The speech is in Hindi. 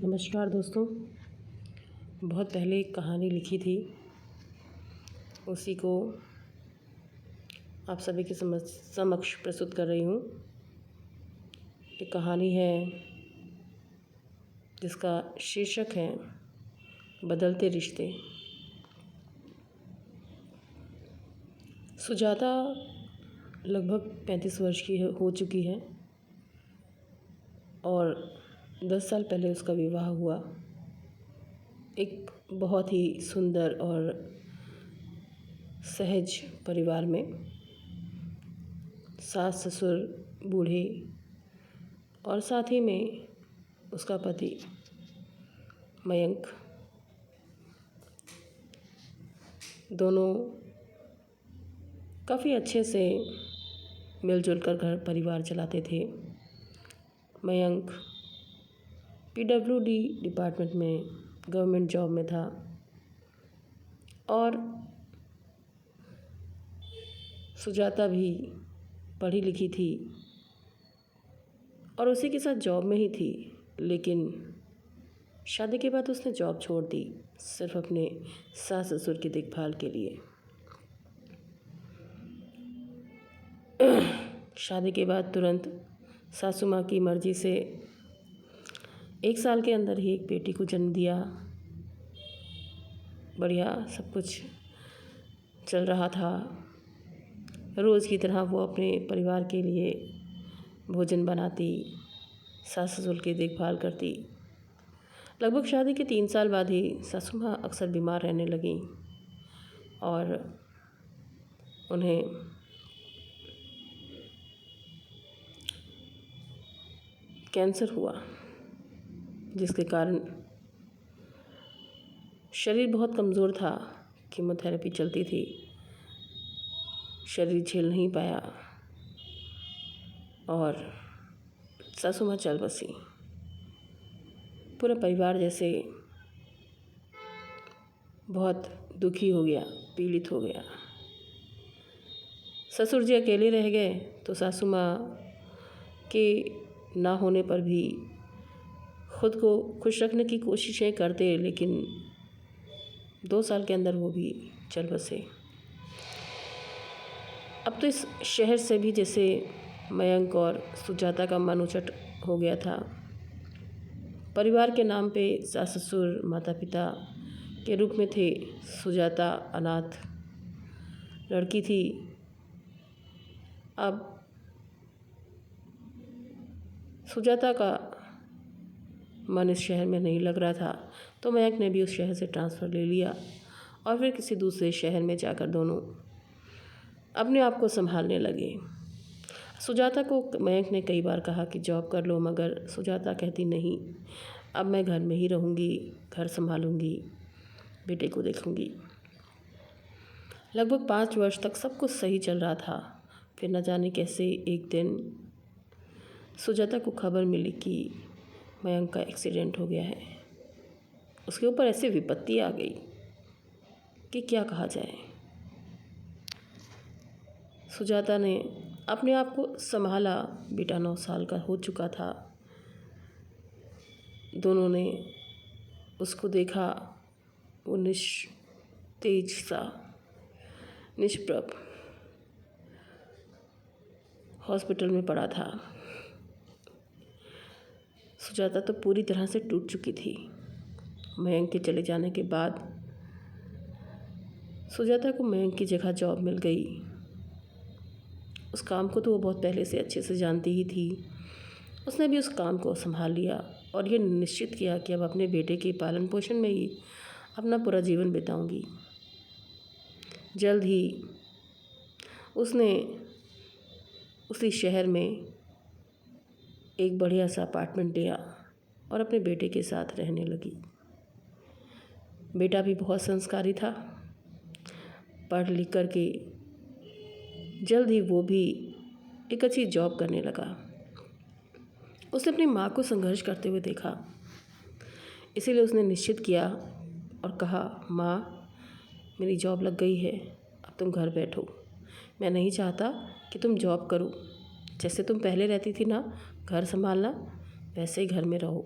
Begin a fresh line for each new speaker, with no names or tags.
नमस्कार दोस्तों। बहुत पहले एक कहानी लिखी थी, उसी को आप सभी के समक्ष प्रस्तुत कर रही हूँ। एक कहानी है जिसका शीर्षक है बदलते रिश्ते। सुजाता लगभग 35 वर्ष की हो चुकी है और 10 साल पहले उसका विवाह हुआ। एक बहुत ही सुंदर और सहज परिवार में सास ससुर बूढ़े और साथ ही में उसका पति मयंक, दोनों काफ़ी अच्छे से मिलजुल कर घर परिवार चलाते थे। मयंक पीडब्ल्यूडी डिपार्टमेंट में गवर्नमेंट जॉब में था और सुजाता भी पढ़ी लिखी थी और उसी के साथ जॉब में ही थी, लेकिन शादी के बाद उसने जॉब छोड़ दी सिर्फ अपने सास ससुर की देखभाल के लिए। शादी के बाद तुरंत सासू माँ की मर्ज़ी से 1 साल के अंदर ही एक बेटी को जन्म दिया। बढ़िया सब कुछ चल रहा था। रोज़ की तरह वो अपने परिवार के लिए भोजन बनाती, सास ससुर की देखभाल करती। लगभग शादी के 3 साल बाद ही सासू माँ अक्सर बीमार रहने लगीं और उन्हें कैंसर हुआ, जिसके कारण शरीर बहुत कमज़ोर था। कीमोथेरेपी चलती थी, शरीर झेल नहीं पाया और सासू माँ चल बसी। पूरा परिवार जैसे बहुत दुखी हो गया, पीड़ित हो गया। ससुर जी अकेले रह गए तो सासू माँ के ना होने पर भी खुद को खुश रखने की कोशिशें करते, लेकिन 2 साल के अंदर वो भी चल बसे। अब तो इस शहर से भी जैसे मयंक और सुजाता का मन उचट हो गया था। परिवार के नाम पे सास ससुर माता पिता के रूप में थे। सुजाता अनाथ लड़की थी। अब सुजाता का मन इस शहर में नहीं लग रहा था, तो मयंक ने भी उस शहर से ट्रांसफ़र ले लिया और फिर किसी दूसरे शहर में जाकर दोनों अपने आप को संभालने लगे। सुजाता को मयंक ने कई बार कहा कि जॉब कर लो, मगर सुजाता कहती नहीं, अब मैं घर में ही रहूँगी, घर संभालूँगी, बेटे को देखूँगी। लगभग 5 वर्ष तक सब कुछ सही चल रहा था। फिर न जाने कैसे एक दिन सुजाता को खबर मिली कि मयंक का एक्सीडेंट हो गया है। उसके ऊपर ऐसी विपत्ति आ गई कि क्या कहा जाए। सुजाता ने अपने आप को संभाला। बेटा 9 साल का हो चुका था। दोनों ने उसको देखा, वो निस्तेज सा, निष्प्रभ हॉस्पिटल में पड़ा था। सुजाता तो पूरी तरह से टूट चुकी थी। मयंक के चले जाने के बाद सुजाता को मयंक की जगह जॉब मिल गई। उस काम को तो वो बहुत पहले से अच्छे से जानती ही थी। उसने भी उस काम को संभाल लिया और ये निश्चित किया कि अब अपने बेटे के पालन पोषण में ही अपना पूरा जीवन बिताऊंगी। जल्द ही उसने उसी शहर में एक बढ़िया सा अपार्टमेंट लिया और अपने बेटे के साथ रहने लगी। बेटा भी बहुत संस्कारी था। पढ़ लिख कर के जल्द ही वो भी एक अच्छी जॉब करने लगा। उसने अपनी माँ को संघर्ष करते हुए देखा, इसीलिए उसने निश्चित किया और कहा, माँ मेरी जॉब लग गई है, अब तुम घर बैठो। मैं नहीं चाहता कि तुम जॉब करो। जैसे तुम पहले रहती थी ना, घर संभालना, वैसे ही घर में रहो।